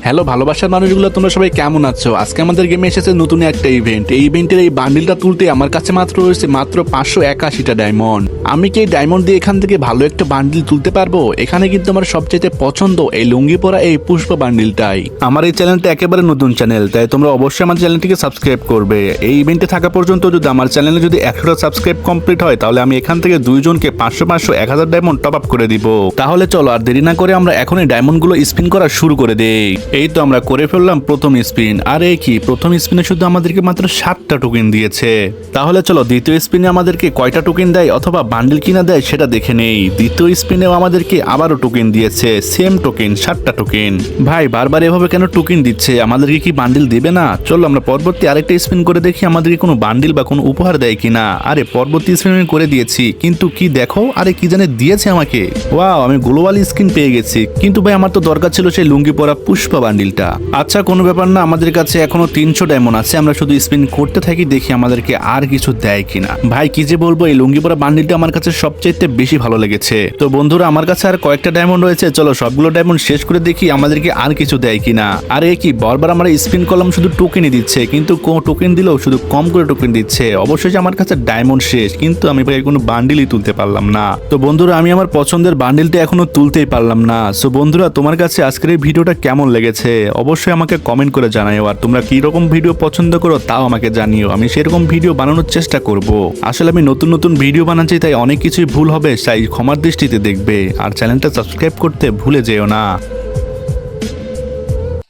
Hello ভালোবাসার মানুষগুলো, তোমরা সবাই কেমন আছো? আজকে আমাদের গেমে এসেছে নতুন একটা ইভেন্ট। এই ইভেন্টের এই বান্ডিলটা তুলতে আমার কাছে মাত্র রয়েছে মাত্র 581টা ডায়মন্ড। আমি কি এই ডায়মন্ড দিয়ে এখান থেকে ভালো একটা বান্ডিল তুলতে পারবো? এখানে কিন্তু আমার সবচেয়ে পছন্দ এই লুঙ্গি পরা এই পুষ্প বান্ডিলটাই। আমার এই চ্যানেলটা একেবারে নতুন চ্যানেল, তাই তোমরা অবশ্যই আমার চ্যানেলটিকে সাবস্ক্রাইব করবে। এই ইভেন্টে থাকা পর্যন্ত যদি আমার চ্যানেলে যদি 100টা সাবস্ক্রাইব কমপ্লিট হয়, তাহলে আমি এখান থেকে দুইজনকে 500 500 1000 ডায়মন্ড টপ আপ করে দিব। তাহলে চলো আর দেরি না করে আমরা এখন এই ডায়মন্ডগুলো স্পিন করা শুরু করে দেই। এই তো আমরা করে ফেললাম প্রথম স্পিন। আর এই কি, প্রথম স্পিনে শুধু আমাদেরকে মাত্র 7টা টোকেন দিয়েছে। তাহলে চলো দ্বিতীয় স্পিনে আমাদেরকে কয়টা টোকেন দেয় অথবা বান্ডিল কিনা দেয় সেটা দেখে নেই। দ্বিতীয় স্পিনেও আমাদেরকে আবারও টোকেন দিয়েছে, সেম টোকেন, 7টা টোকেন। ভাই বারবার এভাবে কেন টোকেন দিচ্ছে? আমাদেরকে কি বান্ডিল দিবে না? চলো আমরা পরবর্তী আরেকটা স্পিন করে দেখি আমাদেরকে কোনো বান্ডিল বা কোনো উপহার দেয় কিনা। আরে পরবর্তী স্পিন আমি করে দিয়েছি, কিন্তু কি দেখো, আরে কি জানে দিয়েছে আমাকে। ওয়াও, আমি গ্লোবাল স্কিন পেয়ে গেছি। কিন্তু ভাই আমার তো দরকার ছিল সেই লুঙ্গি পরা পুষ্পা বান্ডিলটা। আচ্ছা কোনো ব্যাপার না, আমাদের কাছে এখনো 300 ডায়মন্ড আছে। আমরা শুধু স্পিন করতে থাকি, দেখি আমাদেরকে আর কিছু দেয় কিনা। ভাই কি যে বলবো, এই লুঙ্গি পরা বান্ডিলটা আমার কাছে সবচেয়ে বেশি ভালো লেগেছে। তো বন্ধুরা আমার কাছে আর কয়েকটা ডায়মন্ড রয়েছে, চলো সবগুলো ডায়মন্ড শেষ করে দেখি আমাদেরকে আর কিছু দেয় কিনা। আর এই কি, বারবার আমরা স্পিন করলাম শুধু টোকেনই দিচ্ছে, কিন্তু টোকেন দিলেও শুধু কম করে টোকেন দিচ্ছে। অবশ্যই আমার কাছে ডায়মন্ড শেষ, কিন্তু আমি ভাই কোনো বান্ডিলই তুলতে পারলাম না। তো বন্ধুরা আমি আমার পছন্দের বান্ডিলটা এখনো তুলতেই পারলাম না। সো বন্ধুরা তোমার কাছে আজকের এই ভিডিওটা কেমন লেগেছে অবশ্যই আমাকে কমেন্ট করে জানাও। আর তোমরা কি রকম ভিডিও পছন্দ করো তাও আমাকে জানিও, আমি সেরকম ভিডিও বানানোর চেষ্টা করব। আসলে আমি নতুন নতুন ভিডিও বানাচ্ছি, তাই অনেক কিছুই ভুল হবে, তাই ক্ষমার দৃষ্টিতে দেখবে। আর চ্যানেলটা সাবস্ক্রাইব করতে ভুলে যেও না।